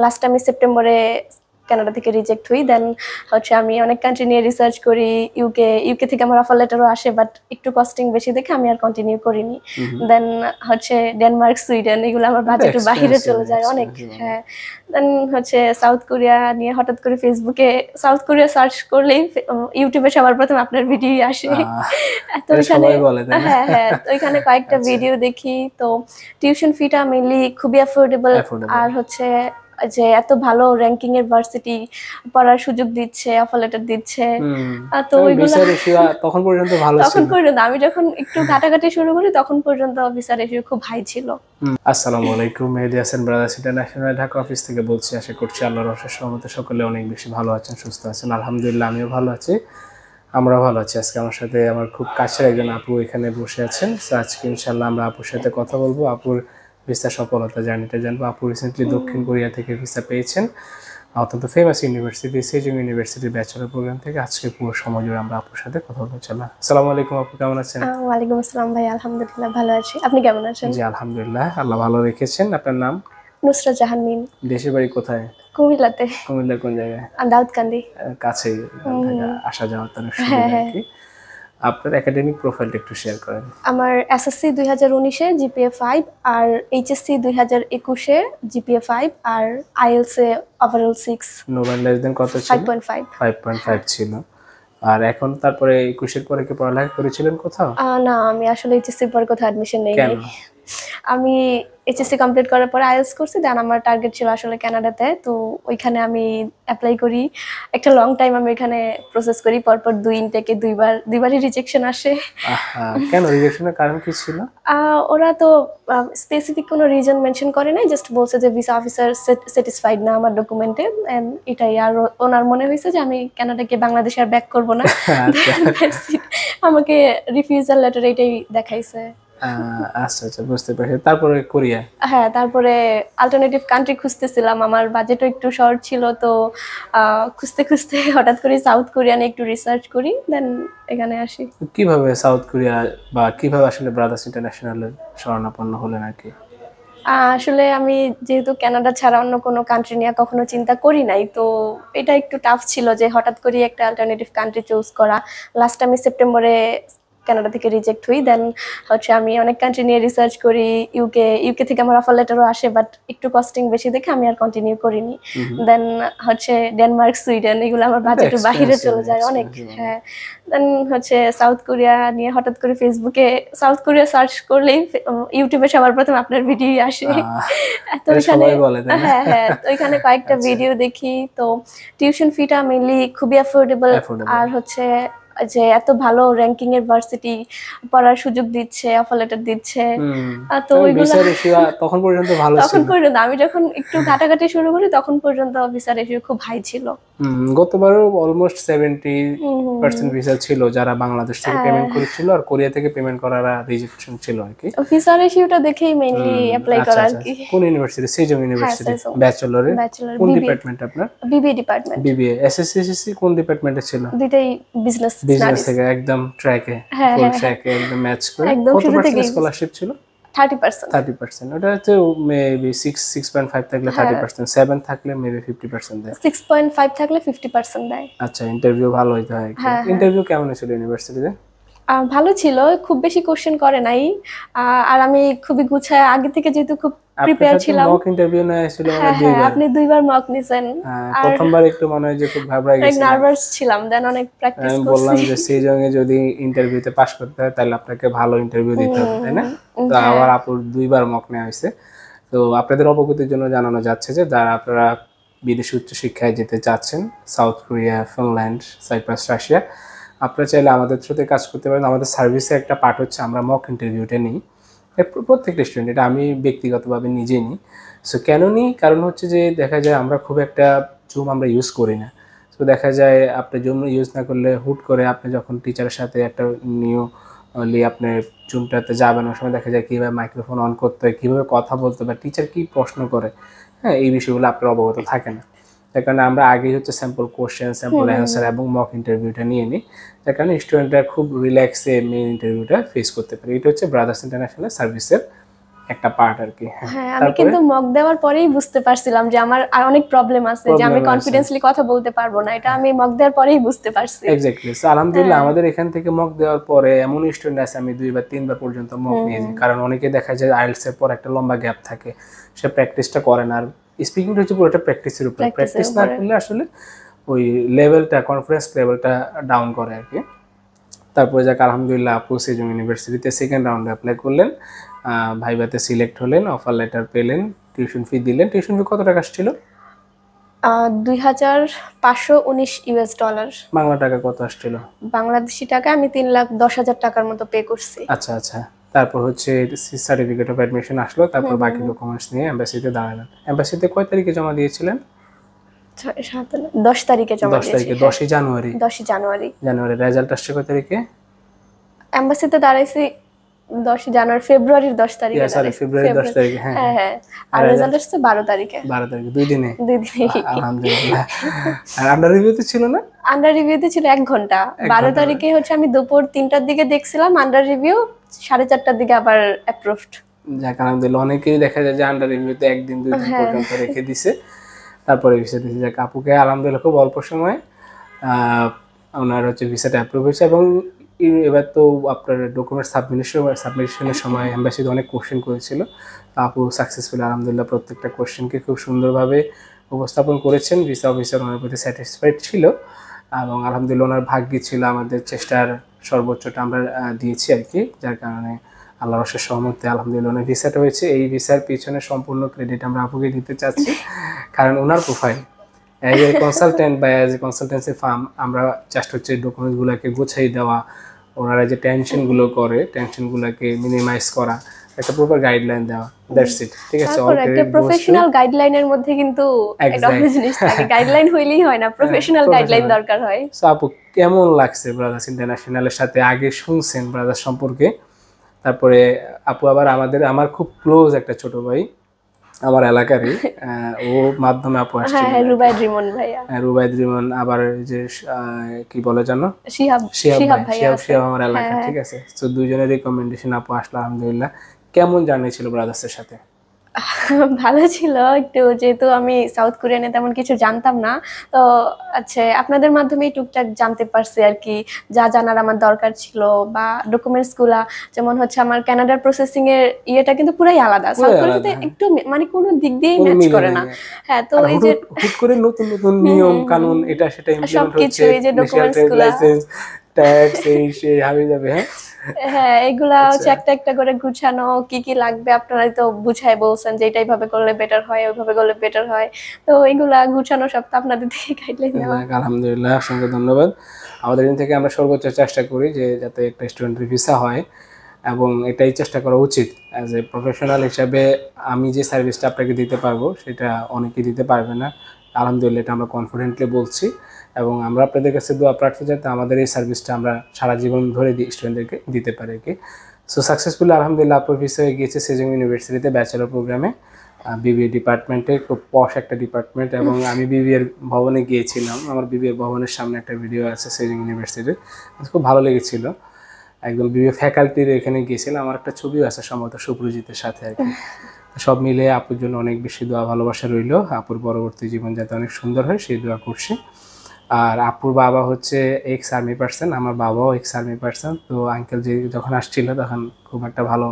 Last আমি সেপ্টেম্বরে Canada থেকে রিজেক্ট হই। দেন হচ্ছে আমি অনেক কান্ট্রি নিয়ে রিসার্চ করি। ইউকে থেকে আমার অফার লেটারও আসে, বাট একটু কস্টিং বেশি দেখে আমি আর কন্টিনিউ করিনি। দেন হচ্ছে ডেনমার্ক, সুইডেন, এগুলো আমার বাজেটের বাইরে চলে যায় অনেক। হ্যাঁ, দেন হচ্ছে সাউথ কোরিয়া নিয়ে হঠাৎ করে ফেসবুকে সাউথ কোরিয়া সার্চ করলেই ইউটিউবে সবার প্রথম আপনার ভিডিও আসে। তো ওইখানে হ্যাঁ তো ওইখানে কয়েকটা ভিডিও দেখি। তো টিউশন ফিটা মেইনলি খুবই অ্যাফোর্ডেবল, আর হচ্ছে যে এত ভালো র্যাঙ্কিং এর ভার্সিটি পড়ার সুযোগ দিচ্ছে, অফার লেটার দিচ্ছে। তো ওইগুলো তখন পর্যন্ত ভালো ছিল। তখন পর্যন্ত আমি যখন একটু ঘাটাঘাটি শুরু করি তখন পর্যন্ত ভিসা রেশিও খুব হাই ছিল। আসসালামু আলাইকুম, Mehedi Hasan brothers international Dhaka office থেকে বলছি। আশা করছি আল্লাহর অশেষ রহমতে সকলে অনেক বেশি ভালো আছেন, সুস্থ আছেন। আলহামদুলিল্লাহ আমিও ভালো আছি, আমরাও ভালো আছি। আজকে আমার সাথে আমার খুব কাছের একজন আপু এখানে বসে আছেন। আজকে ইনশাল্লাহ আমরা আপুর সাথে কথা বলবো, আপুর ভিসা সফলতা জার্নিটা জানবো। আপু রিসেন্টলি দক্ষিণ কোরিয়া থেকে ভিসা পেয়েছেন, অত্যন্ত ফেমাস ইউনিভার্সিটি সেজং ইউনিভার্সিটির ব্যাচেলর প্রোগ্রাম থেকে। আজকে পুরো সময় জুড়ে আমরা আপুর সাথে কথা বলবো। চলুন। আসসালামু আলাইকুম আপু, কেমন আছেন? ওয়ালাইকুম আসসালাম ভাই, আলহামদুলিল্লাহ ভালো আছি। আপনি কেমন আছেন? জি আলহামদুলিল্লাহ, আল্লাহ ভালো রেখেছেন। আপনার নাম? নুসরাত জাহান মিম। দেশের বাড়ি কোথায়? কুমিল্লাতে। কুমিল্লার কোন জায়গায়? দাউদকান্দি। কাছেই, আসা যাওয়ার তো সুবিধা আর কি। আপনার একাডেমিক প্রোফাইলটা একটু শেয়ার করেন। আমার এসএসসি 2019 এ জিপিএ 5, আর এইচএসসি 2021 এ জিপিএ 5, আর আইএলটিএস এ ওভারঅল 6। নোবেল লেস দেন কত ছিল? 5.5 ছিল। আর এখন তারপরে 21 এর পরে কি পড়ালেখা করেছিলেন কোথাও? না, আমি আসলে এইচএসসি পরে কোথাও অ্যাডমিশন নেইনি। আমি এইচএসসি কমপ্লিট করার পরে আইএলটিএস করছি। দেন আমার টার্গেট ছিল আসলে কানাডাতে, তো ওইখানে আমি অ্যাপ্লাই করি। একটা লং টাইম আমি এখানে প্রসেস করি, পরপর 2 ইনটেকে দুইবারই রিজেকশন আসে। কেন রিজেকশনের কারণ কি ছিল? ওরা তো স্পেসিফিক কোনো রিজন মেনশন করে নাই, জাস্ট বলছে যে ভিসা অফিসার স্যাটিসফাইড না আমার ডকুমেন্টে, এন্ড এটাই। আর ওনার মনে হয়েছে যে আমি কানাডাকে বাংলাদেশে আর ব্যাক করব না, আমাকে রিফিউজাল লেটার এটাই দেখাইছে। আচ্ছা আচ্ছা, বুঝতে পারছি। তারপরে কোরিয়া? হ্যাঁ, তারপরে অল্টারনেটিভ কান্ট্রি খুঁজতেছিলাম, আমার বাজেটও একটু শর্ট ছিল। তো খুঁজতে খুঁজতে হঠাৎ করে সাউথ কোরিয়া নিয়ে একটু রিসার্চ করি, দেন এখানে আসি। কিভাবে সাউথ কোরিয়া বা কিভাবে আসলে ব্রাদার্স ইন্টারন্যাশনালের শরণাপন্ন হলেন আর কি? আসলে আমি যেহেতু কানাডা ছাড়া অন্য কোনো কান্ট্রি নিয়ে কখনো চিন্তা করি নাই, তো এটা একটু টাফ ছিল যে হঠাৎ করে একটা অল্টারনেটিভ কান্ট্রি চুজ করা। লাস্ট আমি সেপ্টেম্বরে কানাডা থেকে রিজেক্ট হই। দেন হচ্ছে আমি অনেক কান্ট্রি নিয়ে রিসার্চ করি। ইউকে থেকে আমার অফার লেটারও আসে, বাট একটু কস্টিং বেশি দেখে আমি আর কন্টিনিউ করিনি। দেন হচ্ছে ডেনমার্ক, সুইডেন, এগুলো আমার বাজেটের বাইরে চলে যায় অনেক। হ্যাঁ, দেন হচ্ছে সাউথ কোরিয়া নিয়ে হঠাৎ করে ফেসবুকে সাউথ কোরিয়া সার্চ করলেই ইউটিউবে সবার প্রথম আপনার ভিডিও আসে। তো হ্যাঁ তো ওইখানে কয়েকটা ভিডিও দেখি। তো টিউশন ফিটা মেইনলি খুবই অ্যাফোর্ডেবল, আর হচ্ছে যে এত ভালো র্যাঙ্কিং এর ভার্সিটি পড়ার সুযোগ দিচ্ছে, অফার লেটার দিচ্ছে। তো ওইগুলো তখন পর্যন্ত ভালো ছিল। তখন পর্যন্ত আমি যখন একটু ঘাটাঘাটি শুরু করি তখন পর্যন্ত ভিসা রেশিও খুব হাই ছিল। গতবারও অলমোস্ট 70% ভিসা ছিল যারা বাংলাদেশ থেকে পেমেন্ট করেছিল, আর কোরিয়া থেকে পেমেন্ট করারা রিজেকশন ছিল আর কি। ভিসা রেশিওটা দেখেই মেইনলি অ্যাপ্লাই করা আর কি। কোন ইউনিভার্সিটি? Sejong university ব্যাচেলরে। কোন ডিপার্টমেন্ট আপনার? BBA department. বিবিএ। এসএসসি কোন ডিপার্টমেন্টে ছিল? দুইটাই বিজনেস থেকে একদম ট্র্যাকে, ফুল ট্র্যাকে একদম ম্যাচ করে। কত পার্সেন্ট স্কলারশিপ ছিল? 30%। ওটা হচ্ছে মেবি 6.5 থাকলে 30%, 7 থাকলে মেবি 50% দেয়। 6.5 থাকলে 50% দেয়। আচ্ছা, ইন্টারভিউ ভালো হইতে হয়। ইন্টারভিউ কেমন ছিল ইউনিভার্সিটিতে? ভালো ছিল, খুব বেশি কোশ্চেন করে নাই। আর আমি খুবই গুছায় আগে থেকে যেহেতু খুব প্রিপেয়ার ছিলাম। মক ইন্টারভিউ নেছিল মানে দুইবার? আপনি দুইবার মক নিছেন। প্রথমবার একটু মনে হয় যে খুব ঘাবড়াই গেছিলাম, নার্ভাস ছিলাম। দেন অনেক প্র্যাকটিস করছি। আমি বললাম যে সেজং এ যদি ইন্টারভিউতে পাস করতে হয় তাহলে আপনাকে ভালো ইন্টারভিউ দিতে হবে, তাই না? তো আবার আপুর দুইবার মক নেওয়া হয়েছে। তো আপনাদের অবগতির জন্য জানানো যাচ্ছে যে যারা আপনারা বিদেশে উচ্চ শিক্ষায় যেতে চাচ্ছেন, South Korea, Finland, Cyprus, Russia, আপনারা চাইলে আমাদের থ্রুতে কাজ করতে পারেন। আমাদের সার্ভিসে একটা পার্ট হচ্ছে আমরা মক ইন্টারভিউটা নিই প্রত্যেকটা স্টুডেন্ট। এটা আমি ব্যক্তিগতভাবে নিজেই নিই। সো কেন নিই? কারণ হচ্ছে যে দেখা যায় আমরা খুব একটা জুম আমরা ইউজ করি না। তো দেখা যায় আপনি জুম ইউজ না করলে হুট করে আপনি যখন টিচারের সাথে একটা নিউলি আপনি জুমটাতে যাবেন, ওই সময় দেখা যায় কীভাবে মাইক্রোফোন অন করতে হয়, কীভাবে কথা বলতে হবে, টিচার কী প্রশ্ন করে, হ্যাঁ, এই বিষয়গুলো আপনার অবগত থাকে না। তার কারণে আমরা আগেই হচ্ছে স্যাম্পল কোশ্চেন, স্যাম্পল অ্যান্সার এবং মক ইন্টারভিউটা নিয়ে নিই। তার কারণে স্টুডেন্টরা খুব রিল্যাক্সে মেইন ইন্টারভিউটা ফেস করতে পারে। এটা হচ্ছে ব্রাদার্স ইন্টারন্যাশনাল সার্ভিসের একটা পার্ট আর কি। হ্যাঁ, আমি কিন্তু মক দেওয়ার পরেই বুঝতে পারছিলাম যে আমার আর অনেক প্রবলেম আছে, যে আমি কনফিডেন্সলি কথা বলতে পারবো না, এটা আমি মক দেওয়ার পরেই বুঝতে পারছি। এক্স্যাক্টলি। সো আলহামদুলিল্লাহ আমাদের এখান থেকে মক দেওয়ার পরে এমন স্টুডেন্ট আছে, আমি 2 বা 3 বার পর্যন্ত মক নিয়েছি। কারণ অনেকে দেখা যায় আইএলটিএস এর পর একটা লম্বা গ্যাপ থাকে, সে প্র্যাকটিসটা করে না। আর স্পিকিংটা হচ্ছে পুরোটা প্র্যাকটিসের উপর, প্র্যাকটিস না করলে আসলে ওই লেভেলটা, কনফিডেন্স লেভেলটা ডাউন করে আর কি। তারপরে যাক আলহামদুলিল্লাহ আপু সেজং ইউনিভার্সিটিতে সেকেন্ড রাউন্ডে অ্যাপ্লাই করলেন, ভাইভাতে সিলেক্ট হলেন, অফার লেটার পেলেন, টিউশন ফি দিলেন। টিউশন ফি কত টাকা আসছিল? $2,519। বাংলা টাকা কত আসছিল? বাংলাদেশি টাকা আমি 3,10,000 টাকার মতো পে করছি। আচ্ছা আচ্ছা। তারপর হচ্ছে সার্টিফিকেট অফ অ্যাডমিশন আসলো, তারপর বাকি ডকুমেন্টস নিয়ে এমবাসিতে দাঁড়ালেন। এমবাসিতে কয় তারিখে জমা দিয়েছিলেন? 10 তারিখে জমা 10 তারিখে। 10 জানুয়ারি। 10 জানুয়ারি। জানুয়ারি। রেজাল্ট আসছে কয় তারিখে? এমবাসিতে দাঁড়াইছি 10 জানুয়ারি, ফেব্রুয়ারির 10 তারিখে সরি, ফেব্রুয়ারি 10 তারিখে। হ্যাঁ হ্যাঁ। আর রেজাল্ট আসছে 12 তারিখে। 12 তারিখে, 2 দিনে। 2 দিনে। আলহামদুলিল্লাহ। আর আন্ডার রিভিউতে ছিল না? আন্ডার রিভিউতে ছিল 1 ঘন্টা। 12 তারিখে হচ্ছে আমি দুপুর 3টার দিকে দেখছিলাম আন্ডার রিভিউ, 4:30টার দিকে আবার অ্যাপ্রুভড। যাক আলহামদুলিল্লাহ। অনেকেই দেখা যায় যে আন্ডার রিভিউতে 1 দিন 2 দিন পর্যন্ত রেখে দিছে, তারপরে ভিসা দিয়েছে। যাক আপুকে আলহামদুলিল্লাহ খুব অল্প সময়ে ওনার হচ্ছে ভিসাটা অ্যাপ্রুভ হয়েছে। এবং এবার তো আপনার ডকুমেন্ট সাবমিশনের সময় এম্বাসিতে অনেক কোশ্চেন করেছিল, আপু সাকসেসফুলি আলহামদুলিল্লাহ প্রত্যেকটা কোশ্চেনকে খুব সুন্দরভাবে উপস্থাপন করেছেন। ভিসা অফিসার ওনার প্রতি স্যাটিসফাইড ছিল এবং আলহামদুলিল্লাহ ওনার ভাগ্যে ছিল আমাদের চেষ্টার সর্বোচ্চটা আমরা দিয়েছি আর কি, যার কারণে আল্লাহর অশেষ সহমতে আলহামদুলিল্লাহ ওনার ভিসাটা হয়েছে। এই ভিসার পিছনে সম্পূর্ণ ক্রেডিট আমরা আপুকে দিতে চাচ্ছি, কারণ ওনার প্রোফাইল অ্যাজ এ কনসালটেন্ট বা অ্যাজ এ কনসালটেন্সি ফার্ম আমরা জাস্ট হচ্ছে ডকুমেন্টসগুলোকে গুছিয়ে দেওয়া, ওনারা যে টেনশনগুলো করে টেনশনগুলোকে মিনিমাইজ করা, একটা প্রপার গাইডলাইন দেওয়া, দ্যাটস ইট। ঠিক আছে, তারপর একটা প্রফেশনাল গাইডলাইনের মধ্যে কিন্তু একটা অন্য জিনিস থাকে, গাইডলাইন হইলেই হয় না, প্রফেশনাল গাইডলাইন দরকার হয়। সো আপু কেমন লাগছে ব্রাদার্স ইন্টারন্যাশনালের সাথে? আগে শুনছেন ব্রাদার্স সম্পর্কে, তারপরে আপু আবার আমার খুব ক্লোজ একটা ছোট ভাই আমার এলাকারই, ও মাধ্যমে আপু আসছে। হ্যাঁ, রুবাইদ রিমন ভাইয়া। রুবাইদ রিমন, আবার যে কি বলে জানো, শিহাব ভাইয়া শিহাব আমার এলাকা। ঠিক আছে, তো দুইজনের রিকমেন্ডেশন আপু আসলো আলহামদুলিল্লাহ। কেমন জার্নি ছিল ব্রাদার্সের সাথে? ভালো ছিল একটু, যেহেতু আমি সাউথ কোরিয়ানে তেমন কিছু জানতাম না, তো আচ্ছা আপনাদের মাধ্যমেই টুকটাক জানতে পারছি আর কি, যা জানার আমার দরকার ছিল। বা ডকুমেন্টস গুলা, যেমন হচ্ছে আমার কানাডার প্রসেসিং এর ইয়েটা কিন্তু পুরাই আলাদা, সাউথ কোরিয়াতে একটু মানে কোনো দিক দিয়েই ম্যাচ করে না। হ্যাঁ, তো এই যে হুট করে নতুন নতুন নিয়ম কানুন এটা সেটা ইমপ্লিমেন্ট হচ্ছে, এই যে ডকুমেন্টস গুলা, লাইসেন্স, ট্যাক্স, এই সেই হাবি যাবে। হ্যাঁ, এগুলা হচ্ছে একটা একটা করে গুছানো, কি কি লাগবে আপনারাই তো বুঝাই বলছেন যে এটা এইভাবে করলে বেটার হয়, ওইভাবে করলে বেটার হয়, তো এগুলা গুছানো সব তো আপনাদের থেকে গাইডলাইন দেওয়া। আলহামদুলিল্লাহ, অসংখ্য ধন্যবাদ। আমাদের দিন থেকে আমরা সর্বোচ্চ চেষ্টা করি যে যাতে একটা স্টুডেন্টের ভিসা হয়, এবং এটাই চেষ্টা করা উচিত। অ্যাজ এ প্রফেশনাল হিসাবে আমি যে সার্ভিসটা আপনাকে দিতে পারবো সেটা অনেকেই দিতে পারবে না। আলহামদুলিল্লাহ এটা আমরা কনফিডেন্টলি বলছি, এবং আমরা আপনাদের কাছে দোয়া প্রার্থী যাতে আমাদের এই সার্ভিসটা আমরা সারা জীবন ধরে স্টুডেন্টদেরকে দিতে পারি কি। সো সাকসেসফুলি আলহামদুলিল্লাহ আপুর ভিসা হয়ে গিয়েছে সেজং ইউনিভার্সিটিতে ব্যাচেলর প্রোগ্রামে, বিবিএ ডিপার্টমেন্টে, খুব পশ একটা ডিপার্টমেন্ট। এবং আমি বিবিএর ভবনে গিয়েছিলাম, আমার বিবিএর ভবনের সামনে একটা ভিডিও আছে সেজং ইউনিভার্সিটির, খুব ভালো লেগেছিল। একদম বিবিএ ফ্যাকাল্টির এখানে গিয়েছিলাম, আমার একটা ছবিও আছে সম্ভবত সুপ্রজিতের সাথে আর কি। সব মিলে আপুর জন্য অনেক বেশি দোয়া ভালোবাসা রইল, আপুর পরবর্তী জীবন যাতে অনেক সুন্দর হয় সেই দোয়া করছি। আর আপুর বাবা হচ্ছে এক্স আর্মি পার্সন, আমার বাবাও এক্স আর্মি পার্সন। তো আঙ্কেল যে যখন আসছিল তখন খুব একটা ভালো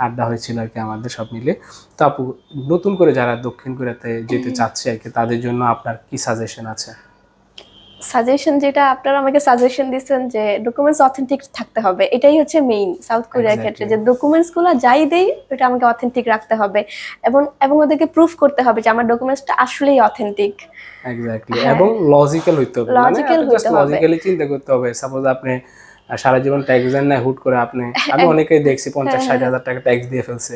আড্ডা হয়েছিল আর কি আমাদের সব মিলে। তো আপু, নতুন করে যারা দক্ষিণ কোরিয়াতে যেতে চাচ্ছে আর কি, তাদের জন্য আপনার কি সাজেশন আছে? সাজেশন যেটা আপনারা আমাকে সাজেশন দিচ্ছেন যে ডকুমেন্টস অথেন্টিক থাকতে হবে, এটাই হচ্ছে মেইন সাউথ কোরিয়ার ক্ষেত্রে, যে ডকুমেন্টস গুলো যাই দেই ওটা আমাকে অথেন্টিক রাখতে হবে, এবং ওদেরকে প্রুফ করতে হবে যে আমার ডকুমেন্টসটা আসলেই অথেন্টিক। এক্স্যাক্টলি, এবং লজিক্যাল হইতে হবে, লজিক্যালি চিন্তা করতে হবে। সাপোজ আপনি সারা জীবন ট্যাক্স দেন না, হুট করে আপনি, আমি অনেকেই দেখছি 50-60 হাজার টাকা ট্যাক্স দিয়ে ফেলছে।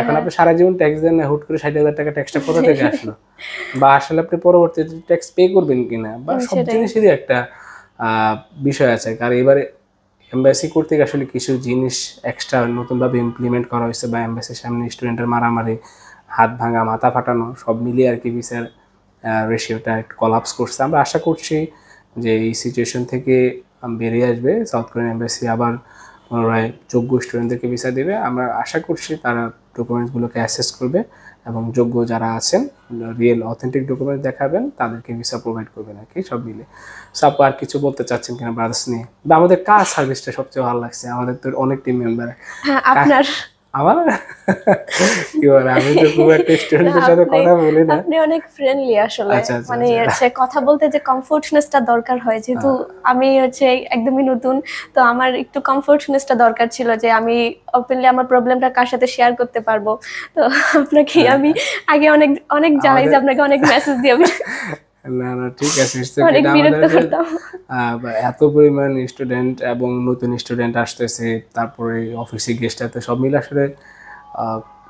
এখন আপনি সারা জীবন ট্যাক্স দেন না, হুট করে 60 হাজার টাকা ট্যাক্সটা কোথা থেকে আসলো, বা আসলে আপনি পরবর্তীতে ট্যাক্স পে করবেন কিনা, বা সব জিনিসেরই একটা বিষয় আছে। কারণ এবারে এমবাসি কর্তৃক আসলে কিছু জিনিস এক্সট্রা নতুনভাবে ইমপ্লিমেন্ট করা হয়েছে, বা এমবাসির সামনে স্টুডেন্টের মারামারি, হাত ভাঙা, মাথা ফাটানো, সব মিলিয়ে আর কি ভিসার রেশিওটা একটু কলাপস করছে। আমরা আশা করছি যে এই সিচুয়েশন থেকে বেরিয়ে আসবে সাউথ কোরিয়ান এমবাসি, আবার পুনরায় যোগ্য স্টুডেন্টদেরকে ভিসা দেবে। আমরা আশা করছি তারা ডকুমেন্টসগুলোকে অ্যাসেস করবে এবং যোগ্য যারা আছেন রিয়েল অথেন্টিক ডকুমেন্ট দেখাবেন তাদেরকে ভিসা প্রোভাইড করবেন আর কি, সব মিলে। সো আপু আর কিছু বলতে চাচ্ছেন কিনা ব্রাদার্স নিয়ে, বা আমাদের কার সার্ভিসটা সবচেয়ে ভালো লাগছে? আমাদের তো অনেক টিম মেম্বার। হ্যাঁ আপনার আমার কি বলে, আমি তো খুব একটা স্টুডেন্টের সাথে কথা বলি না। আপনি অনেক ফ্রেন্ডলি আসলে, আচ্ছা, আচ্ছা, মানে হচ্ছে কথা বলতে যে কমফোর্টনেসটা দরকার হয়, যেহেতু আমি হচ্ছে একদমই নতুন, তো আমার একটু কমফোর্টনেসটা দরকার ছিল যে আমি ওপেনলি আমার প্রবলেমটা কার সাথে শেয়ার করতে পারবো। তো আপনাকে আমি আগে অনেক অনেক জ্বালাই যে আপনাকে অনেক মেসেজ দিয়ে আমি না না ঠিক আছে, অনেক বিরক্ত করতাম। এত পরিমাণ স্টুডেন্ট এবং নতুন স্টুডেন্ট আসতেছে, তারপরে অফিসে গেস্ট আসতে, সব মিলে আসলে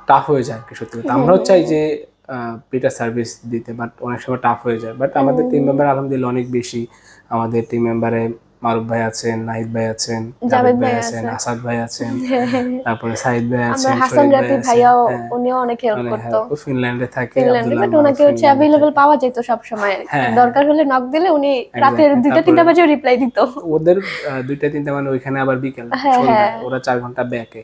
টাফ হয়ে যায় কি সত্যি কথা। আমরাও চাই যে বেটার সার্ভিস দিতে, বাট অনেক সময় টাফ হয়ে যায়। বাট আমাদের টিম মেম্বার আলহামদুলিল্লাহ অনেক বেশি। আমাদের টিম মেম্বারে মারুফ ভাই আছেন, নাহিদ ভাই আছেন, জাভেদ ভাই আছেন, আসাদ ভাই আছেন, তারপরে সাইদ ভাই আছেন, হাসান রাফি ভাইয়াও, উনিও অনেক হেল্প করতো। ফিনল্যান্ডে থাকে, বাট ওনাকে হচ্ছে অ্যাভেলেবল পাওয়া যেত সব সময়, দরকার হলে নক দিলে উনি রাতের 2টা-3টা বাজে রিপ্লাই দিত। ওদের 2টা-3টা মানে ওইখানে আবার বিকেল সন্ধ্যা, ওরা 4 ঘন্টা ব্যাকে।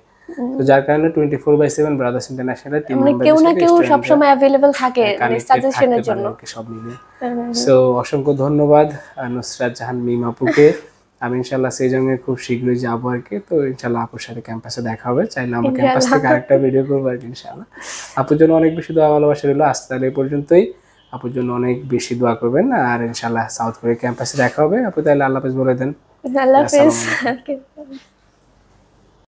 তো যার কারণে 24/7 ব্রাদার্স ইন্টারন্যাশনাল টিম মেম্বার কেউ না কেউ সব সময় অ্যাভেলেবল থাকে সাজেশনের জন্য। সব মিলে সো অসংখ্য ধন্যবাদ নুসরাত জাহান মিম আপুকে। আমি ইনশাআল্লাহ সেজঙ্গে খুব শীঘ্রই যাবো আর কি। তো ইনশাআল্লাহ আপুর সাথে ক্যাম্পাসে দেখা হবে, চাইলে আমরা ক্যাম্পাস থেকে আরেকটা ভিডিও করবো আর কি ইনশাআল্লাহ। আপুর জন্য অনেক বেশি দোয়া ভালোবাসা রইলো। আজ তাহলে এই পর্যন্তই। আপুর জন্য অনেক বেশি দোয়া করবেন, আর ইনশাআল্লাহ সাউথ কোরিয়া ক্যাম্পাসে দেখা হবে। আপু তাহলে আল্লাহ হাফেজ বলে দেন। আল্লাহ হাফেজ।